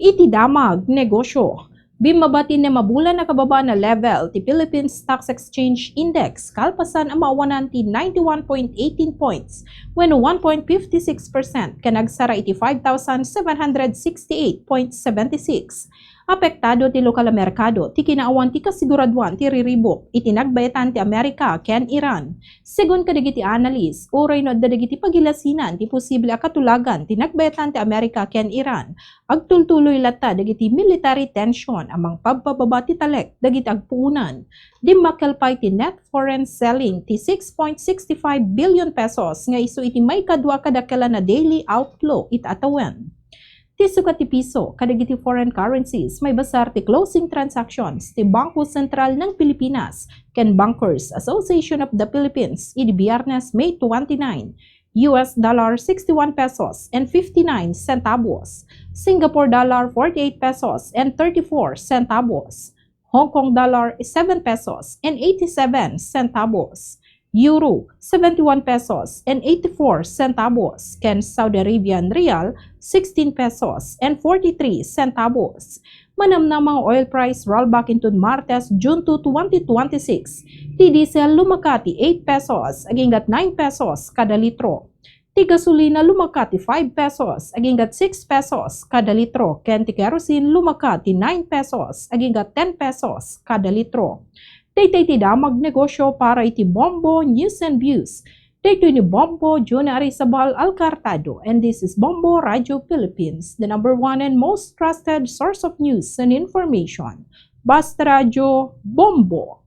Iti damag negosyo. Bimabati na mabulan na kababa na level ti Philippine Stock Exchange Index kalpasan ang maawanan ti 91.18 points when 1.56% kanagsara iti 5,768.76. Apektado ti lokal na merkado ti kinaawan ti kasiguraduan ti riribok iti nagbayatan ti Amerika ken Iran. Segun kadagiti analyst, uray no dadagiti pagilasinan ti posible a katulagan ti nagbayatan ti Amerika ken Iran. Agtultuloy lata dagiti military tension amang pagpababa ti talek dagiti agpuunan. Dimmakelpay ti net foreign selling ti 6.65 billion pesos nga isu iti may kadwa kadakela na daily outflow it atawen. Ti sukat ti piso kadagiti foreign currencies may basar ti closing transactions ti Bangko Sentral ng Pilipinas ken Bankers Association of the Philippines iti Biyernes May 29. US dollar 61 pesos and 59 centavos, Singapore dollar 48 pesos and 34 centavos, Hong Kong dollar 7 pesos and 87 centavos, Euro 71 pesos and 84 centavos, ken Saudi Arabian Rial 16 pesos and 43 centavos. Manamnamang oil price rollback into Martes, June 2, 2026. Ti diesel lumakati 8 pesos aginggat 9 pesos kada litro. Ti gasolina lumakati 5 pesos aginggat 6 pesos kada litro. Ken ti kerosene lumakati 9 pesos aginggat 10 pesos kada litro. Daytoy ti damag negosyo para iti Bombo News and Views. Daytoy ni Bombo Junior Arizabal Alcartado, and this is Bombo Radio Philippines, the #1 and most trusted source of news and information. Basta Radio Bombo.